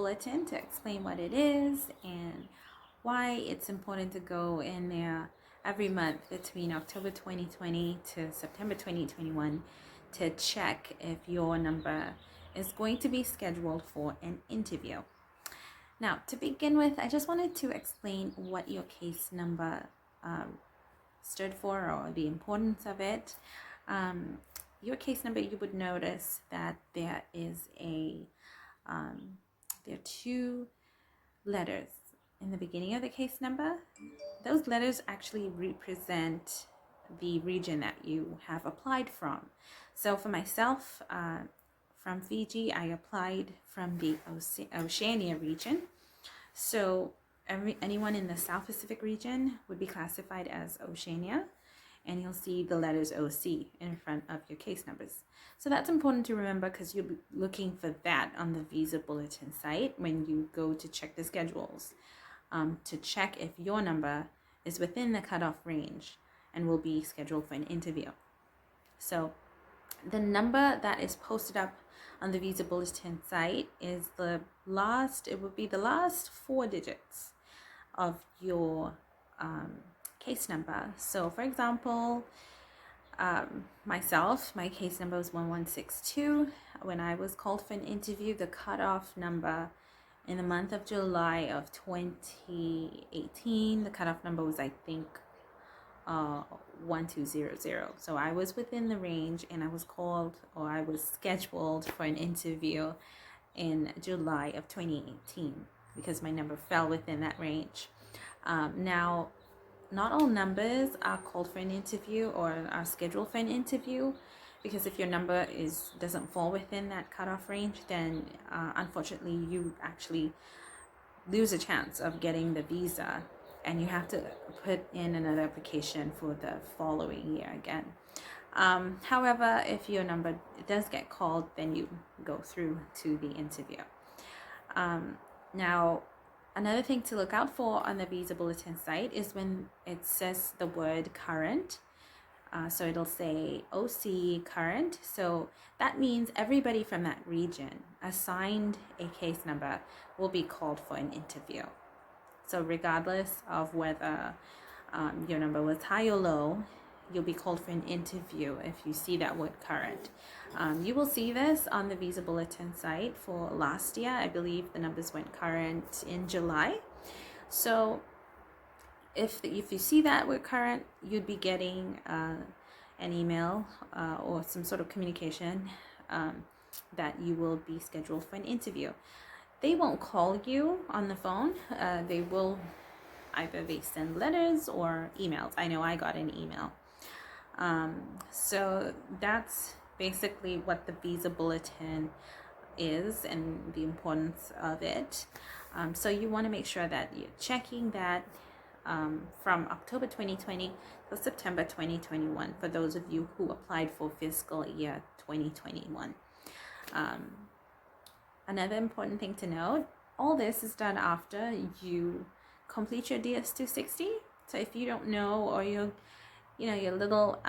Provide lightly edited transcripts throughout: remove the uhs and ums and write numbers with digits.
Bulletin to explain what it is and why it's important to go in there every month between October 2020 to September 2021 to check if your number is going to be scheduled for an interview. Now, to begin with, I just wanted to explain what your case number stood for, or the importance of it. Your case number, you would notice that there are two letters in the beginning of the case number. Those letters actually represent the region that you have applied from. So for myself, from Fiji, I applied from the Oceania region. So anyone in the South Pacific region would be classified as Oceania, and you'll see the letters OC in front of your case numbers. So that's important to remember because you'll be looking for that on the Visa Bulletin site when you go to check the schedules, to check if your number is within the cutoff range and will be scheduled for an interview. So the number that is posted up on the Visa Bulletin site is it would be the last 4 digits of your case number. So for example, myself, my case number was 1162. When I was called for an interview, the cutoff number in the month of July of 2018, the cutoff number was, I think, 1200. So I was within the range, and I was scheduled for an interview in July of 2018 because my number fell within that range. Now, not all numbers are called for an interview or are scheduled for an interview, because if your number doesn't fall within that cutoff range, then unfortunately you actually lose a chance of getting the visa, and you have to put in another application for the following year again. However, if your number does get called, then you go through to the interview. Now, another thing to look out for on the Visa Bulletin site is when it says the word current. So it'll say OC current. So that means everybody from that region assigned a case number will be called for an interview. So regardless of whether your number was high or low, you'll be called for an interview if you see that word current. You will see this on the Visa Bulletin site for last year. I believe the numbers went current in July. So if you see that word current, you'd be getting an email or some sort of communication that you will be scheduled for an interview. They won't call you on the phone. They send letters or emails. I know I got an email. So that's basically what the Visa Bulletin is and the importance of it. So you want to make sure that you're checking that from October 2020 to September 2021 for those of you who applied for fiscal year 2021. Another important thing to note, all this is done after you complete your DS-260. So if you don't know, or you're a little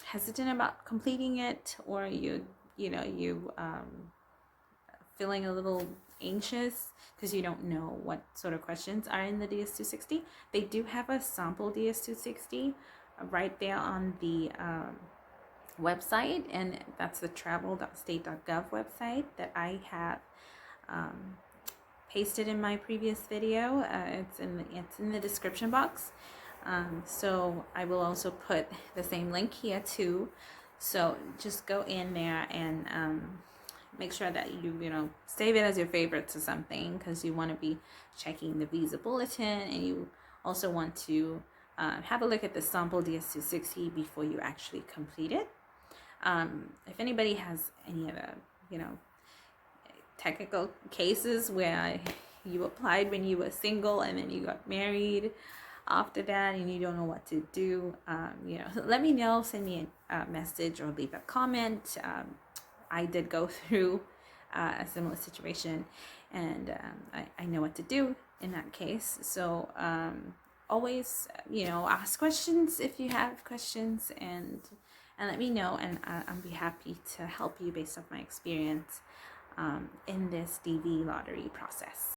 hesitant about completing it, or you feeling a little anxious because you don't know what sort of questions are in the DS-260, they do have a sample DS-260 right there on the website, and that's the travel.state.gov website that I have pasted in my previous video. It's in the description box. So I will also put the same link here too. So just go in there and make sure that you save it as your favorites or something, because you want to be checking the Visa Bulletin, and you also want to have a look at the sample DS-260 before you actually complete it. If anybody has any other technical cases where you applied when you were single and then you got married after that and you don't know what to do, let me know. Send me a message or leave a comment. I did go through a similar situation, and I know what to do in that case. So always ask questions if you have questions, and let me know, and I'll be happy to help you based off my experience. in this DV lottery process.